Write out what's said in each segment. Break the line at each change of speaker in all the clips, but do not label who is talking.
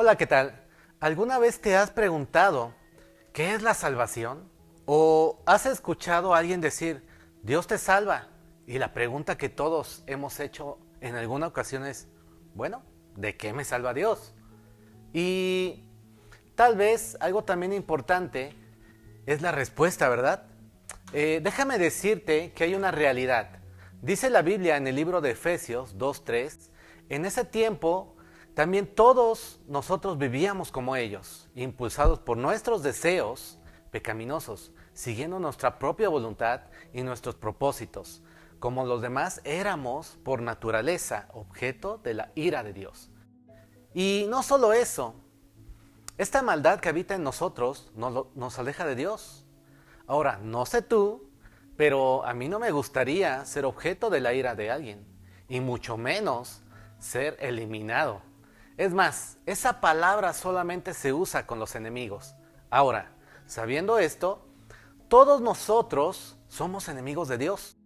Hola, ¿qué tal? ¿Alguna vez te has preguntado qué es la salvación? ¿O has escuchado a alguien decir, Dios te salva? Y la pregunta que todos hemos hecho en alguna ocasión es, bueno, ¿de qué me salva Dios? Y tal vez algo también importante es la respuesta, ¿verdad? Déjame decirte que hay una realidad. Dice la Biblia en el libro de Efesios 2:3, en ese tiempo también todos nosotros vivíamos como ellos, impulsados por nuestros deseos pecaminosos, siguiendo nuestra propia voluntad y nuestros propósitos. Como los demás éramos por naturaleza objeto de la ira de Dios. Y no solo eso, esta maldad que habita en nosotros nos aleja de Dios. Ahora, no sé tú, pero a mí no me gustaría ser objeto de la ira de alguien, y mucho menos ser eliminado. Es más, esa palabra solamente se usa con los enemigos. Ahora, sabiendo esto, todos nosotros somos enemigos de Dios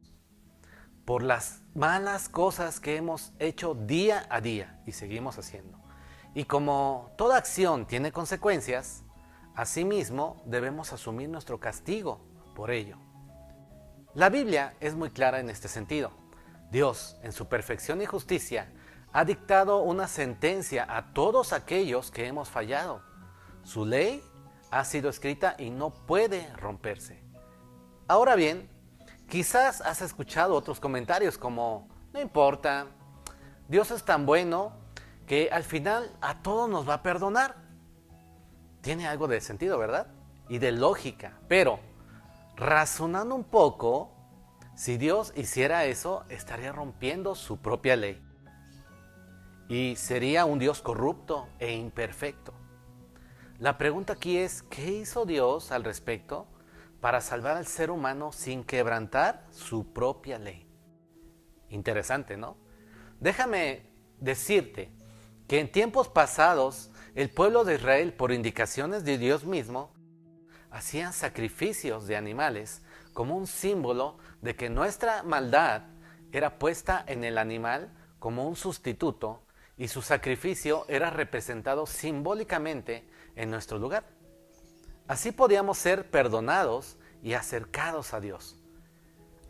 por las malas cosas que hemos hecho día a día y seguimos haciendo. Y como toda acción tiene consecuencias, asimismo debemos asumir nuestro castigo por ello. La Biblia es muy clara en este sentido. Dios, en su perfección y justicia, ha dictado una sentencia a todos aquellos que hemos fallado. Su ley ha sido escrita y no puede romperse. Ahora bien, quizás has escuchado otros comentarios como, no importa, Dios es tan bueno que al final a todos nos va a perdonar. Tiene algo de sentido, ¿verdad? Y de lógica. Pero, razonando un poco, si Dios hiciera eso, estaría rompiendo su propia ley. Y sería un Dios corrupto e imperfecto. La pregunta aquí es, ¿qué hizo Dios al respecto para salvar al ser humano sin quebrantar su propia ley? Interesante, ¿no? Déjame decirte que en tiempos pasados el pueblo de Israel, por indicaciones de Dios mismo, hacían sacrificios de animales como un símbolo de que nuestra maldad era puesta en el animal como un sustituto y su sacrificio era representado simbólicamente en nuestro lugar. Así podíamos ser perdonados y acercados a Dios.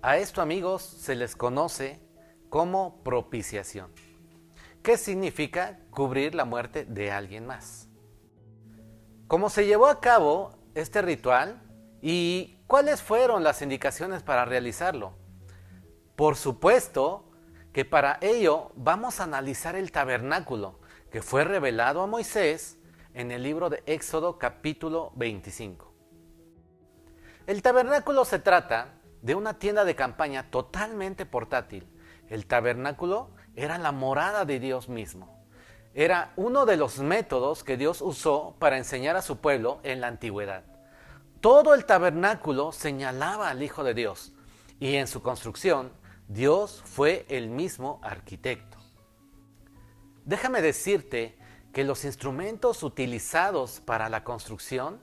A esto, amigos, se les conoce como propiciación. ¿Qué significa cubrir la muerte de alguien más? ¿Cómo se llevó a cabo este ritual y cuáles fueron las indicaciones para realizarlo? Por supuesto que para ello vamos a analizar el tabernáculo que fue revelado a Moisés en el libro de Éxodo capítulo 25. El tabernáculo se trata de una tienda de campaña totalmente portátil. El tabernáculo era la morada de Dios mismo. Era uno de los métodos que Dios usó para enseñar a su pueblo en la antigüedad. Todo el tabernáculo señalaba al Hijo de Dios y en su construcción Dios fue el mismo arquitecto. Déjame decirte que los instrumentos utilizados para la construcción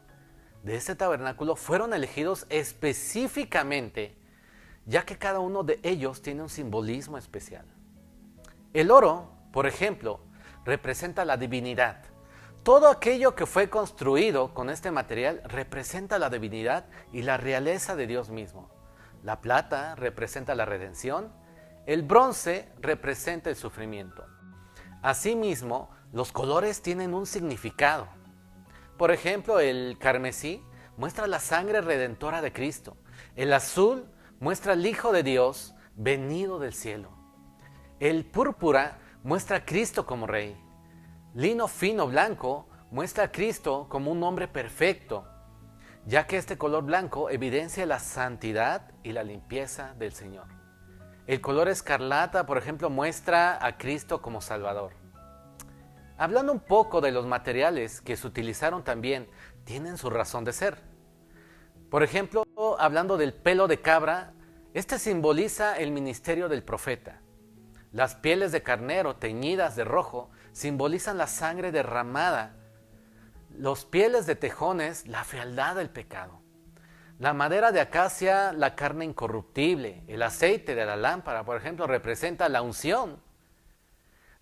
de este tabernáculo fueron elegidos específicamente, ya que cada uno de ellos tiene un simbolismo especial. El oro, por ejemplo, representa la divinidad. Todo aquello que fue construido con este material representa la divinidad y la realeza de Dios mismo. La plata representa la redención, el bronce representa el sufrimiento. Asimismo, los colores tienen un significado. Por ejemplo, el carmesí muestra la sangre redentora de Cristo. El azul muestra al Hijo de Dios venido del cielo. El púrpura muestra a Cristo como Rey. Lino fino blanco muestra a Cristo como un hombre perfecto, ya que este color blanco evidencia la santidad y la limpieza del Señor. El color escarlata, por ejemplo, muestra a Cristo como Salvador. Hablando un poco de los materiales que se utilizaron también, tienen su razón de ser. Por ejemplo, hablando del pelo de cabra, este simboliza el ministerio del profeta. Las pieles de carnero teñidas de rojo simbolizan la sangre derramada. Los pieles de tejones, la fealdad del pecado. La madera de acacia, la carne incorruptible. El aceite de la lámpara, por ejemplo, representa la unción.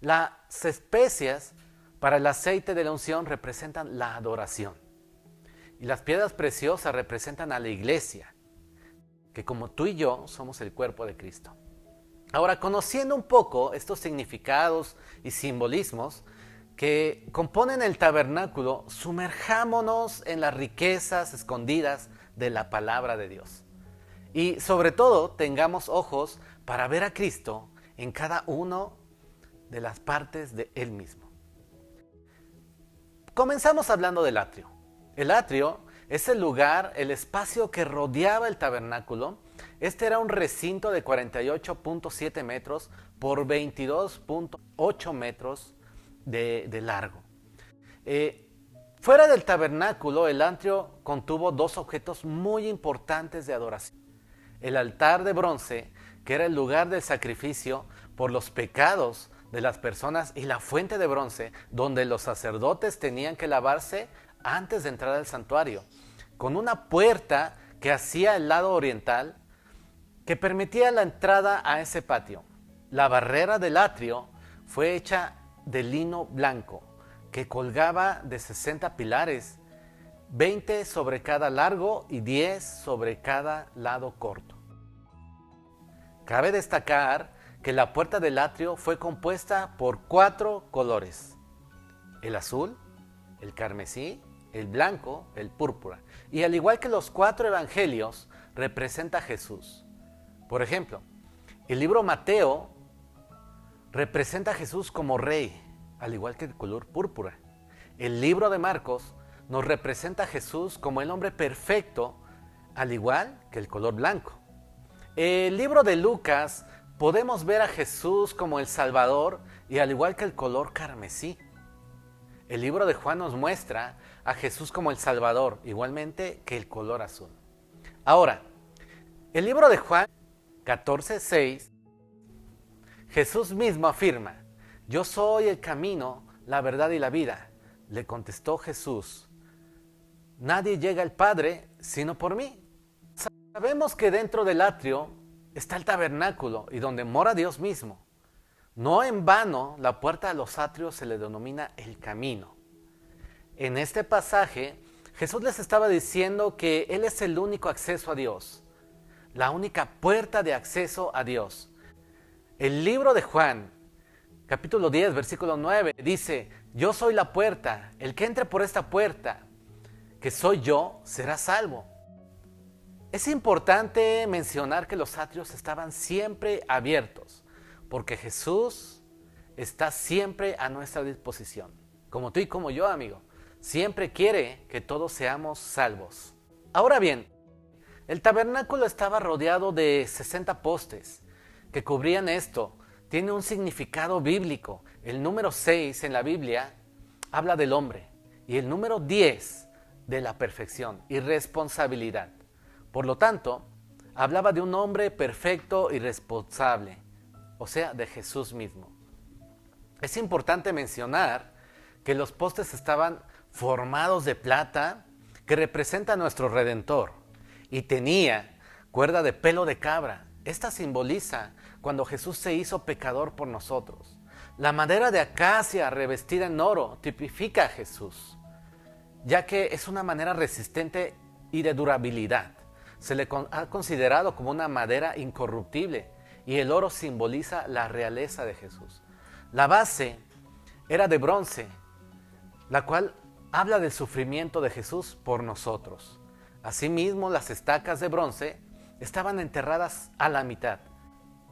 Las especias para el aceite de la unción representan la adoración. Y las piedras preciosas representan a la iglesia, que como tú y yo somos el cuerpo de Cristo. Ahora, conociendo un poco estos significados y simbolismos que componen el tabernáculo, sumerjámonos en las riquezas escondidas de la palabra de Dios. Y sobre todo, tengamos ojos para ver a Cristo en cada una de las partes de Él mismo. Comenzamos hablando del atrio. El atrio es el lugar, el espacio que rodeaba el tabernáculo. Este era un recinto de 48.7 metros por 22.8 metros de largo. Fuera del tabernáculo, el atrio contuvo dos objetos muy importantes de adoración. El altar de bronce, que era el lugar del sacrificio por los pecados de las personas, y la fuente de bronce, donde los sacerdotes tenían que lavarse antes de entrar al santuario, con una puerta que hacía el lado oriental, que permitía la entrada a ese patio. La barrera del atrio fue hecha de lino blanco, que colgaba de 60 pilares, 20 sobre cada largo y 10 sobre cada lado corto. Cabe destacar que la puerta del atrio fue compuesta por 4 colores: el azul, el carmesí, el blanco, el púrpura. Y al igual que los 4 evangelios, representa a Jesús. Por ejemplo, el libro Mateo representa a Jesús como rey, al igual que el color púrpura. El libro de Marcos nos representa a Jesús como el hombre perfecto, al igual que el color blanco. El libro de Lucas podemos ver a Jesús como el Salvador y al igual que el color carmesí. El libro de Juan nos muestra a Jesús como el Salvador, igualmente que el color azul. Ahora, el libro de Juan 14:6, Jesús mismo afirma: yo soy el camino, la verdad y la vida. Le contestó Jesús: nadie llega al Padre sino por mí. Sabemos que dentro del atrio está el tabernáculo y donde mora Dios mismo. No en vano, la puerta de los atrios se le denomina el camino. En este pasaje, Jesús les estaba diciendo que Él es el único acceso a Dios, la única puerta de acceso a Dios. El libro de Juan, capítulo 10, versículo 9, dice: yo soy la puerta, el que entre por esta puerta, que soy yo, será salvo. Es importante mencionar que los atrios estaban siempre abiertos, porque Jesús está siempre a nuestra disposición, como tú y como yo, amigo. Siempre quiere que todos seamos salvos. Ahora bien, el tabernáculo estaba rodeado de 60 postes que cubrían esto. Tiene un significado bíblico. El número 6 en la Biblia habla del hombre y el número 10 de la perfección y responsabilidad. Por lo tanto, hablaba de un hombre perfecto y responsable, o sea, de Jesús mismo. Es importante mencionar que los postes estaban formados de plata, que representa a nuestro Redentor, y tenía cuerda de pelo de cabra. Esta simboliza cuando Jesús se hizo pecador por nosotros. La madera de acacia revestida en oro tipifica a Jesús, ya que es una madera resistente y de durabilidad. Se le ha considerado como una madera incorruptible y el oro simboliza la realeza de Jesús. La base era de bronce, la cual habla del sufrimiento de Jesús por nosotros. Asimismo, las estacas de bronce estaban enterradas a la mitad.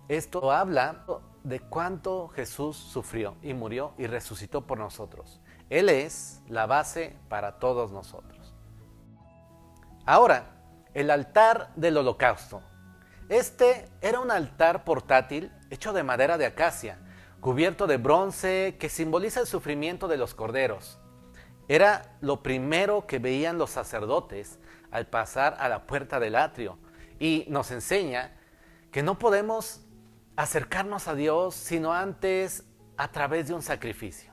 Esto habla de cuánto Jesús sufrió y murió y resucitó por nosotros. Él es la base para todos nosotros. Ahora, el altar del holocausto. Este era un altar portátil hecho de madera de acacia, cubierto de bronce, que simboliza el sufrimiento de los corderos. Era lo primero que veían los sacerdotes al pasar a la puerta del atrio, y nos enseña que no podemos acercarnos a Dios sino antes a través de un sacrificio.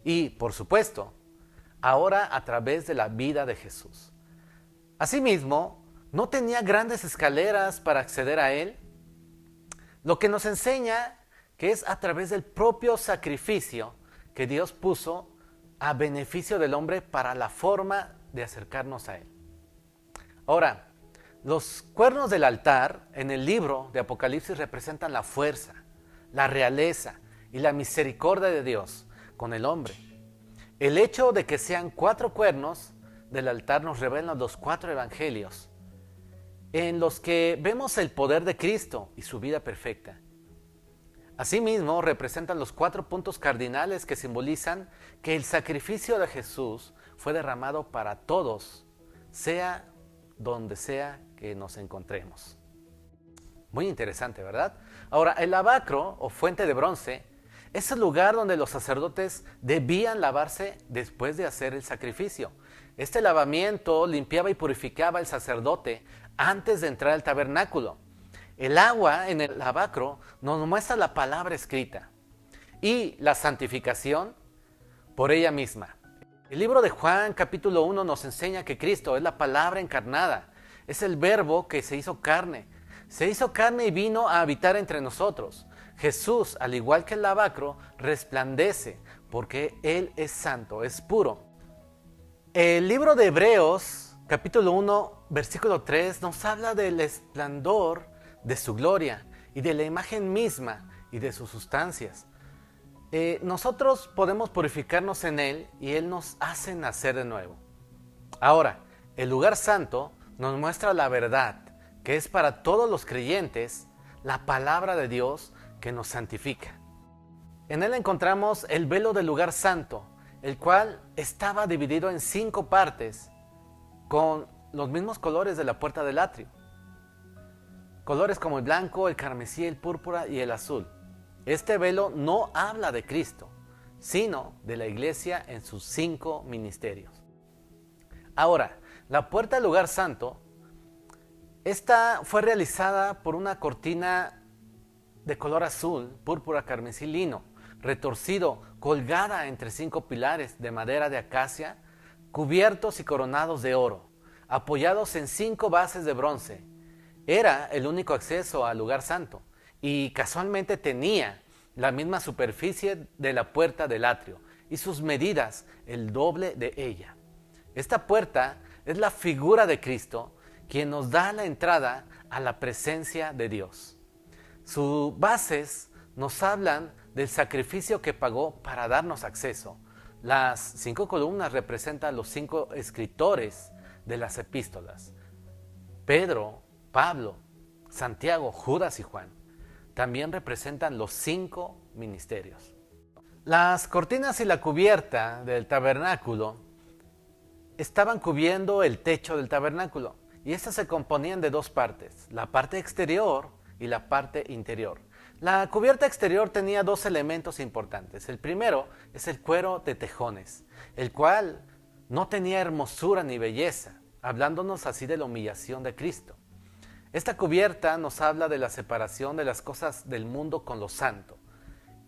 Y, por supuesto, ahora a través de la vida de Jesús. Asimismo, no tenía grandes escaleras para acceder a Él, lo que nos enseña que es a través del propio sacrificio que Dios puso a beneficio del hombre para la forma de acercarnos a Él. Ahora, los cuernos del altar en el libro de Apocalipsis representan la fuerza, la realeza y la misericordia de Dios con el hombre. El hecho de que sean 4 cuernos del altar nos revela los 4 evangelios, en los que vemos el poder de Cristo y su vida perfecta. Asimismo, representan los 4 puntos cardinales que simbolizan que el sacrificio de Jesús fue derramado para todos, sea donde sea que nos encontremos. Muy interesante, ¿verdad? Ahora, el lavacro o fuente de bronce es el lugar donde los sacerdotes debían lavarse después de hacer el sacrificio. Este lavamiento limpiaba y purificaba al sacerdote antes de entrar al tabernáculo. El agua en el lavacro nos muestra la palabra escrita y la santificación por ella misma. El libro de Juan capítulo 1 nos enseña que Cristo es la palabra encarnada, es el verbo que se hizo carne y vino a habitar entre nosotros. Jesús, al igual que el lavacro, resplandece porque Él es santo, es puro. El libro de Hebreos capítulo 1 versículo 3 nos habla del esplendor de su gloria y de la imagen misma y de sus sustancias. Nosotros podemos purificarnos en Él y Él nos hace nacer de nuevo. Ahora, el lugar santo nos muestra la verdad, que es para todos los creyentes la palabra de Dios que nos santifica. En Él encontramos el velo del lugar santo, el cual estaba dividido en 5 partes con los mismos colores de la puerta del atrio. Colores como el blanco, el carmesí, el púrpura y el azul. Este velo no habla de Cristo, sino de la iglesia en sus 5 ministerios. Ahora, la puerta del lugar santo, esta fue realizada por una cortina de color azul, púrpura, carmesí, lino, retorcido, colgada entre 5 pilares de madera de acacia, cubiertos y coronados de oro, apoyados en 5 bases de bronce. Era el único acceso al lugar santo y casualmente tenía la misma superficie de la puerta del atrio y sus medidas el doble de ella. Esta puerta es la figura de Cristo, quien nos da la entrada a la presencia de Dios. Sus bases nos hablan del sacrificio que pagó para darnos acceso. Las 5 columnas representan los 5 escritores de las epístolas: Pedro, Pablo, Santiago, Judas y Juan. También representan los 5 ministerios. Las cortinas y la cubierta del tabernáculo estaban cubriendo el techo del tabernáculo, y estas se componían de 2 partes, la parte exterior y la parte interior. La cubierta exterior tenía 2 elementos importantes. El primero es el cuero de tejones, el cual no tenía hermosura ni belleza, hablándonos así de la humillación de Cristo. Esta cubierta nos habla de la separación de las cosas del mundo con lo santo.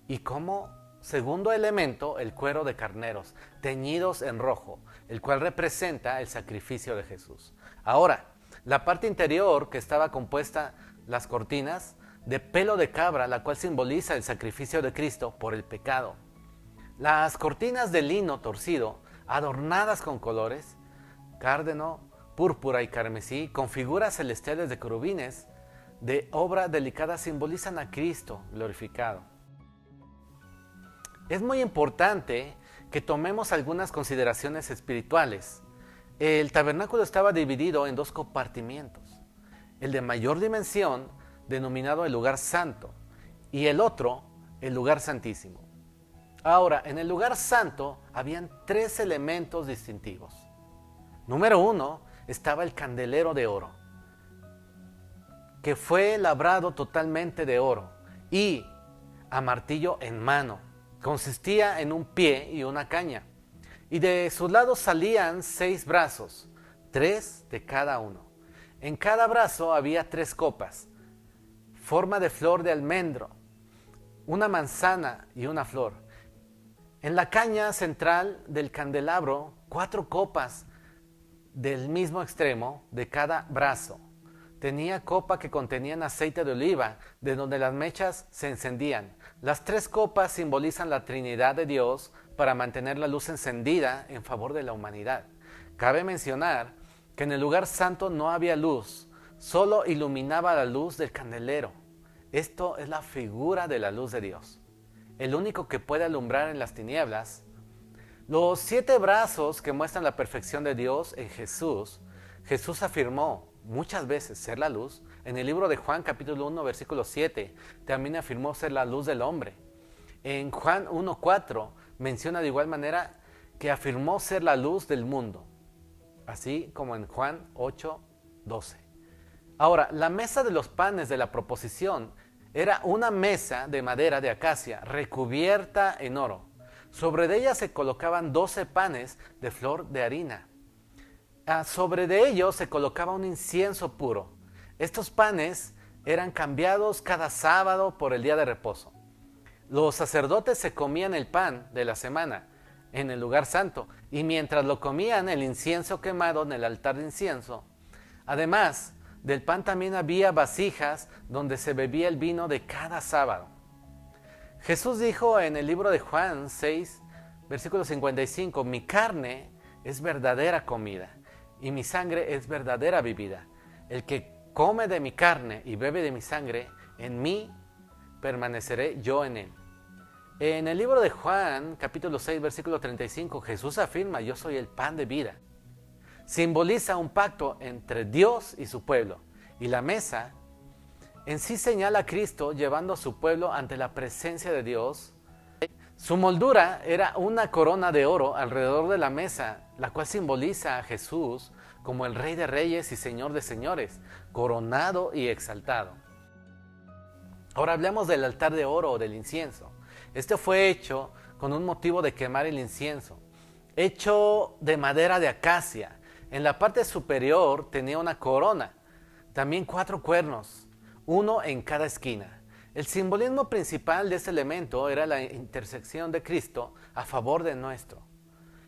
Y como segundo elemento, el cuero de carneros, teñidos en rojo, el cual representa el sacrificio de Jesús. Ahora, la parte interior, que estaba compuesta, las cortinas, de pelo de cabra, la cual simboliza el sacrificio de Cristo por el pecado. Las cortinas de lino torcido, adornadas con colores, cárdeno, púrpura y carmesí, con figuras celestiales de querubines, de obra delicada, simbolizan a Cristo glorificado. Es muy importante que tomemos algunas consideraciones espirituales. El tabernáculo estaba dividido en 2 compartimientos. El de mayor dimensión, denominado el lugar santo, y el otro, el lugar santísimo. Ahora, en el lugar santo habían 3 elementos distintivos. Número 1, estaba el candelero de oro, que fue labrado totalmente de oro y a martillo en mano. Consistía en un pie y una caña, y de sus lados salían 6 brazos, 3 de cada uno. En cada brazo había 3 copas, forma de flor de almendro, una manzana y una flor. En la caña central del candelabro, 4 copas del mismo extremo de cada brazo, Tenía copa que contenían aceite de oliva, de donde las mechas se encendían. Las 3 copas simbolizan la Trinidad de Dios para mantener la luz encendida en favor de la humanidad. Cabe mencionar que en el lugar santo no había luz, solo iluminaba la luz del candelero. Esto es la figura de la luz de Dios, el único que puede alumbrar en las tinieblas. Los 7 brazos que muestran la perfección de Dios en Jesús, Jesús afirmó muchas veces ser la luz. En el libro de Juan capítulo 1 versículo 7 también afirmó ser la luz del hombre. En Juan 1:4 menciona de igual manera que afirmó ser la luz del mundo, así como en Juan 8:12. Ahora, la mesa de los panes de la proposición era una mesa de madera de acacia recubierta en oro. Sobre de ella se colocaban 12 panes de flor de harina. Sobre de ellos se colocaba un incienso puro. Estos panes eran cambiados cada sábado por el día de reposo. Los sacerdotes se comían el pan de la semana en el lugar santo, y mientras lo comían, el incienso quemado en el altar de incienso. Además del pan también había vasijas donde se bebía el vino de cada sábado. Jesús dijo en el libro de Juan 6, versículo 55, mi carne es verdadera comida y mi sangre es verdadera bebida. El que come de mi carne y bebe de mi sangre, en mí permaneceré yo en él. En el libro de Juan, capítulo 6, versículo 35, Jesús afirma, yo soy el pan de vida. Simboliza un pacto entre Dios y su pueblo. Y la mesa en sí señala a Cristo llevando a su pueblo ante la presencia de Dios. Su moldura era una corona de oro alrededor de la mesa, la cual simboliza a Jesús como el Rey de Reyes y Señor de Señores, coronado y exaltado. Ahora hablemos del altar de oro o del incienso. Este fue hecho con un motivo de quemar el incienso, hecho de madera de acacia. En la parte superior tenía una corona, también 4 cuernos, uno en cada esquina. El simbolismo principal de este elemento era la intersección de Cristo a favor de nuestro,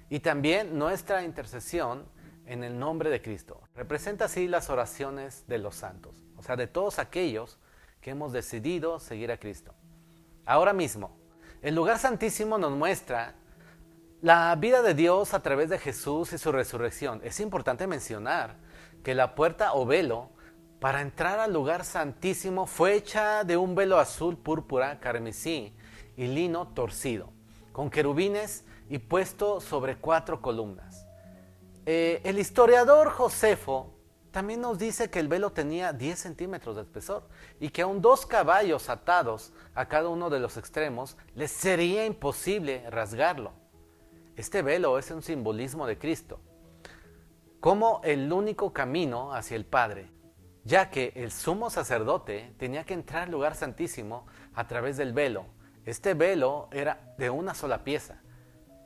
y también nuestra intercesión en el nombre de Cristo. Representa así las oraciones de los santos, o sea, de todos aquellos que hemos decidido seguir a Cristo. Ahora mismo, el lugar santísimo nos muestra la vida de Dios a través de Jesús y su resurrección. Es importante mencionar que la puerta o velo para entrar al lugar santísimo fue hecha de un velo azul, púrpura, carmesí y lino torcido, con querubines y puesto sobre 4 columnas. El historiador Josefo también nos dice que el velo tenía 10 centímetros de espesor y que aun 2 caballos atados a cada uno de los extremos les sería imposible rasgarlo. Este velo es un simbolismo de Cristo como el único camino hacia el Padre, ya que el sumo sacerdote tenía que entrar al lugar santísimo a través del velo. Este velo era de una sola pieza.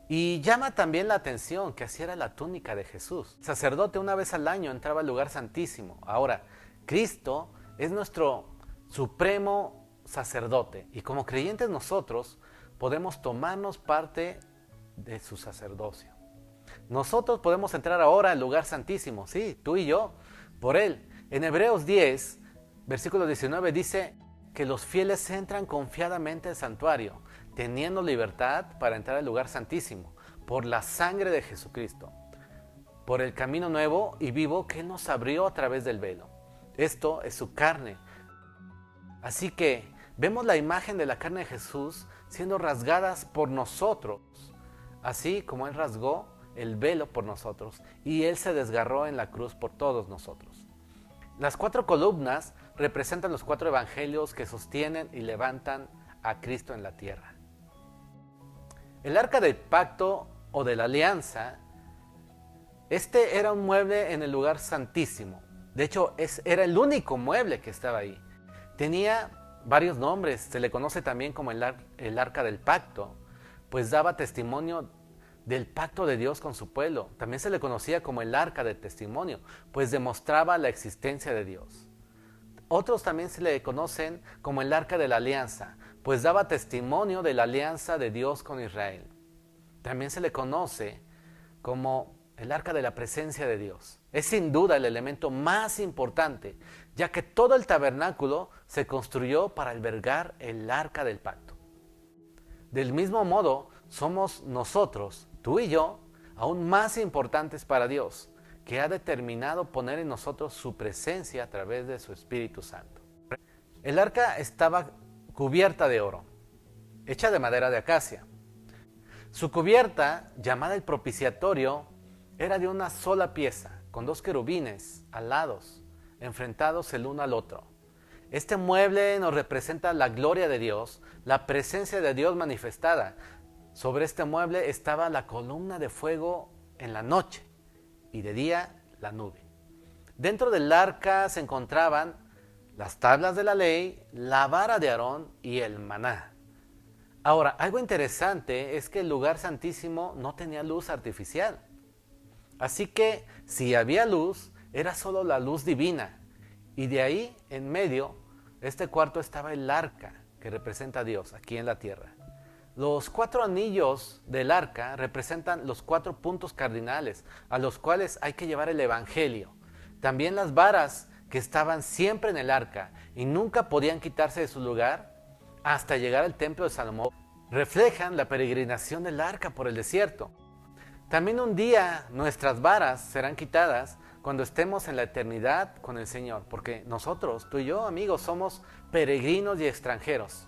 Y llama también la atención que así era la túnica de Jesús. El sacerdote una vez al año entraba al lugar santísimo. Ahora, Cristo es nuestro supremo sacerdote y como creyentes nosotros podemos tomarnos parte de su sacerdocio. Nosotros podemos entrar ahora al lugar santísimo, sí, tú y yo, por él. En Hebreos 10, versículo 19 dice que los fieles entran confiadamente al santuario, teniendo libertad para entrar al lugar santísimo, por la sangre de Jesucristo, por el camino nuevo y vivo que Él nos abrió a través del velo. Esto es su carne. Así que vemos la imagen de la carne de Jesús siendo rasgadas por nosotros, así como Él rasgó el velo por nosotros y Él se desgarró en la cruz por todos nosotros. Las 4 columnas representan los 4 evangelios que sostienen y levantan a Cristo en la tierra. El arca del pacto o de la alianza, este era un mueble en el lugar santísimo. De hecho, era el único mueble que estaba ahí. Tenía varios nombres, se le conoce también como el arca del pacto, pues daba testimonio del pacto de Dios con su pueblo. También se le conocía como el arca del testimonio, pues demostraba la existencia de Dios. Otros también se le conocen como el arca de la alianza, pues daba testimonio de la alianza de Dios con Israel. También se le conoce como el arca de la presencia de Dios. Es sin duda el elemento más importante, ya que todo el tabernáculo se construyó para albergar el arca del pacto. Del mismo modo, somos nosotros, tú y yo, aún más importantes para Dios, que ha determinado poner en nosotros su presencia a través de su Espíritu Santo. El arca estaba cubierta de oro, hecha de madera de acacia. Su cubierta, llamada el propiciatorio, era de una sola pieza, con 2 querubines alados, enfrentados el uno al otro. Este mueble nos representa la gloria de Dios, la presencia de Dios manifestada. Sobre este mueble estaba la columna de fuego en la noche y de día la nube. Dentro del arca se encontraban las tablas de la ley, la vara de Aarón y el maná. Ahora, algo interesante es que el lugar santísimo no tenía luz artificial. Así que si había luz, era solo la luz divina. Y de ahí, en medio, este cuarto estaba el arca, que representa a Dios aquí en la tierra. Los 4 anillos del arca representan los 4 puntos cardinales a los cuales hay que llevar el evangelio. También las varas que estaban siempre en el arca y nunca podían quitarse de su lugar hasta llegar al templo de Salomón, reflejan la peregrinación del arca por el desierto. También un día nuestras varas serán quitadas cuando estemos en la eternidad con el Señor, porque nosotros, tú y yo, amigos, somos peregrinos y extranjeros.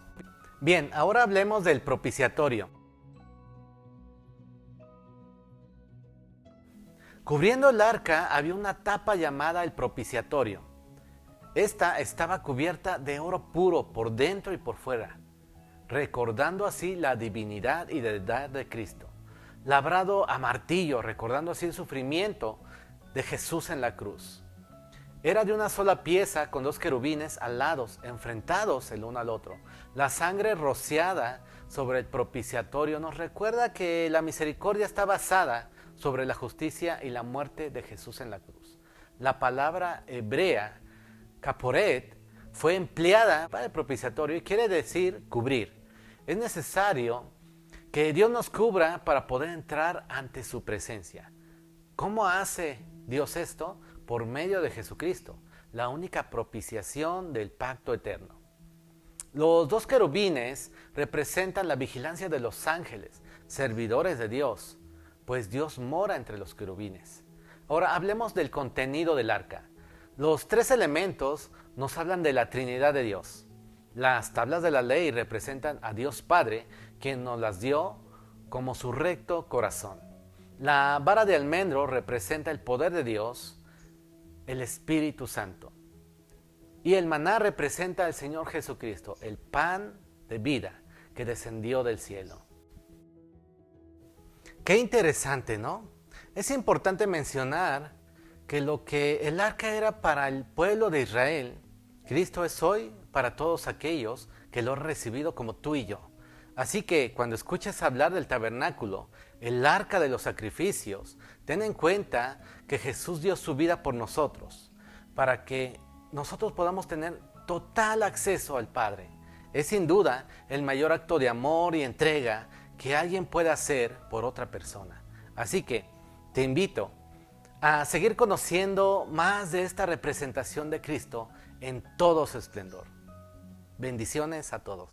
Bien, ahora hablemos del propiciatorio. Cubriendo el arca había una tapa llamada el propiciatorio. Esta estaba cubierta de oro puro por dentro y por fuera, recordando así la divinidad y deidad de Cristo. Labrado a martillo, recordando así el sufrimiento de Jesús en la cruz. Era de una sola pieza con 2 querubines alados, enfrentados el uno al otro. La sangre rociada sobre el propiciatorio nos recuerda que la misericordia está basada sobre la justicia y la muerte de Jesús en la cruz. La palabra hebrea, caporet, fue empleada para el propiciatorio y quiere decir cubrir. Es necesario que Dios nos cubra para poder entrar ante su presencia. ¿Cómo hace Dios esto? Por medio de Jesucristo, la única propiciación del pacto eterno. Los 2 querubines representan la vigilancia de los ángeles, servidores de Dios, pues Dios mora entre los querubines. Ahora hablemos del contenido del arca. Los 3 elementos nos hablan de la Trinidad de Dios. Las tablas de la ley representan a Dios Padre, quien nos las dio como su recto corazón. La vara de almendro representa el poder de Dios, el Espíritu Santo. Y el maná representa al Señor Jesucristo, el pan de vida que descendió del cielo. Qué interesante, ¿no? Es importante mencionar que lo que el arca era para el pueblo de Israel, Cristo es hoy para todos aquellos que lo han recibido como tú y yo. Así que cuando escuches hablar del tabernáculo, el arca de los sacrificios, ten en cuenta que Jesús dio su vida por nosotros, para que nosotros podamos tener total acceso al Padre. Es sin duda el mayor acto de amor y entrega que alguien puede hacer por otra persona. Así que te invito a seguir conociendo más de esta representación de Cristo en todo su esplendor. Bendiciones a todos.